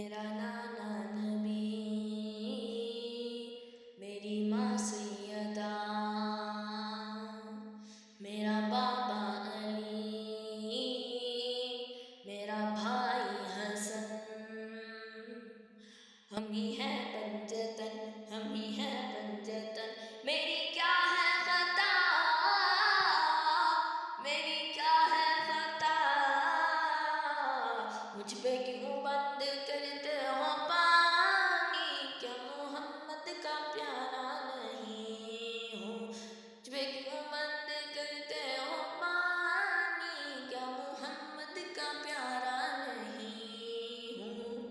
میرا نانا نبی، میری ماں سیدہ، میرا بابا علی، میرا بھائی حسن، ہم ہی ہیں پنجتن، ہم ہی ہیں پنجتن. میری کیا ہے خطا، میری کیا ہے خطا، مجھ پہ کیوں بند کرتے ہو پانی، کیا محمد کا پیارا نہیں ہوں. مجھ پہ کیوں بند کرتے ہو پانی، کیا محمد کا پیارا نہیں ہوں.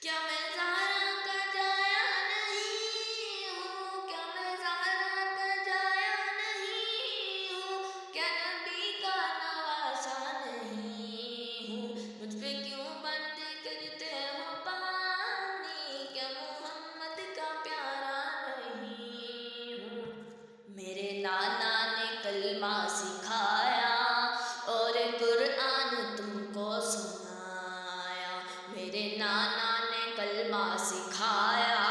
کیا میں زہرا کا جایا نہیں ہوں، کیا میں زہرا کا جایا نہیں ہوں، کیا نبی کا نواسا نہیں ہوں. مجھ پہ کیوں بند کرتے ہو پانی، کیا محمد کا پیارا نہیں ہوں. میرے نانا نے کلمہ سکھایا اور قرآن تم کو سنایا. میرے نانا نے کلمہ سکھایا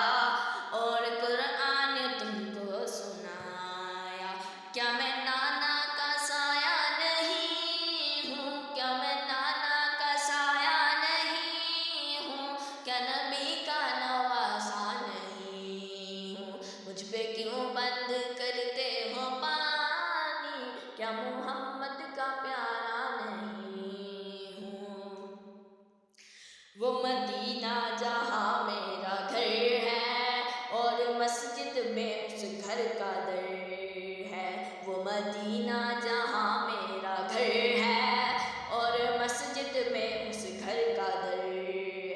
اور قرآن تم کو سنایا. کیا میں نانا کا سایہ نہیں ہوں، کیا میں نانا کا سایہ نہیں ہوں، کیا نبی کا نواسا نہیں ہوں. مجھ پہ کیوں بند کرتے ہو پانی، کیا محمد کا پیارا نہیں ہوں. وہ مدینہ جہاں میرا گھر ہے اور مسجد میں اس گھر کا در ہے. وہ مدینہ جہاں میرا گھر ہے اور مسجد میں اس گھر کا در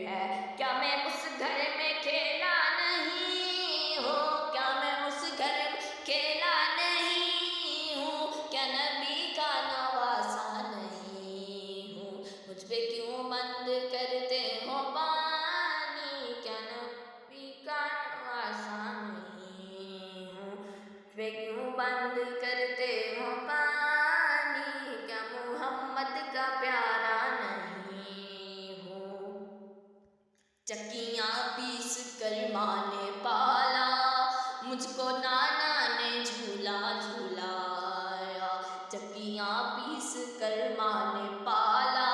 ہے. کیا میں اس گھر میں کھیلا نہیں ہوں، کیا میں اس گھر میں کھیلا نہیں ہوں، کیا نبی کا نواسا نہیں ہوں. مجھ پہ کیوں بند کرتے ہو پانی، کیا نبی کا نواسا نہیں ہوں. مجھ پہ کیوں بند کرتے ہو پانی، کیا محمد کا پیارا نہیں ہوں. چکیاں پیس کر ماں نے پالا، مجھ کو نانا نے جھولا جھولایا. چکیاں پیس کر ماں نے پالا،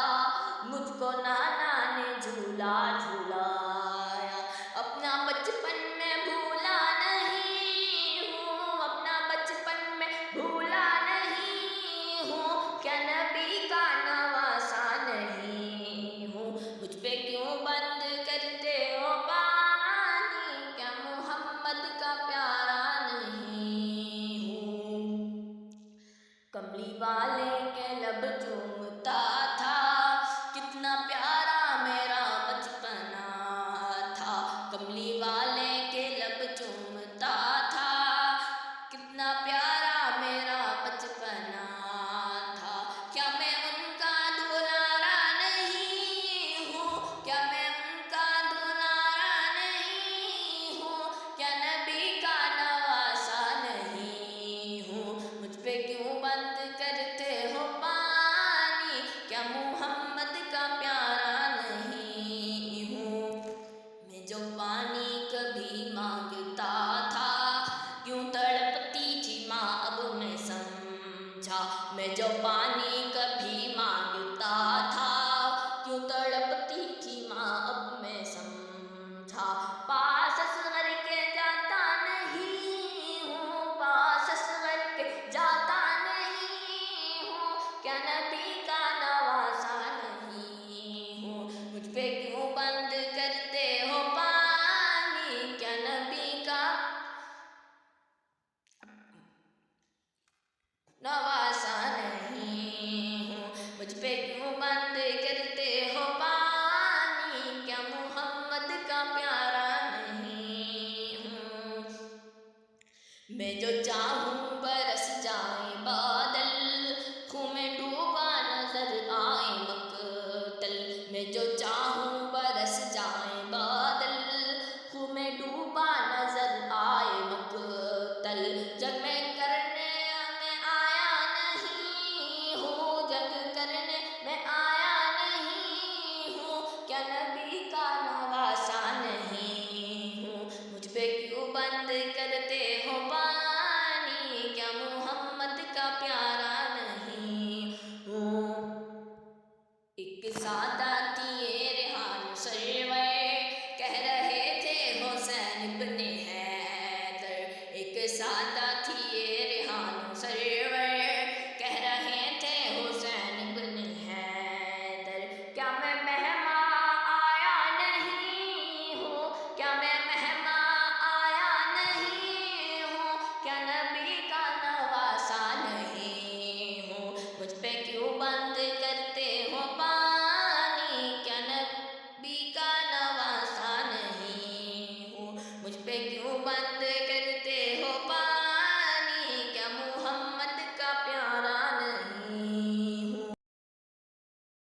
مجھ کو نانا نے جھولا جھولایا. اپنا بچپن میں بھولا نہیں ہوں، اپنا بچپن میں بھولا نہیں ہوں، کیا نبی کا نواسا نہیں ہوں. مجھ پہ کیوں بند کرتے ہو پانی، کیا محمد کا پیارا نہیں ہوں. کملی والا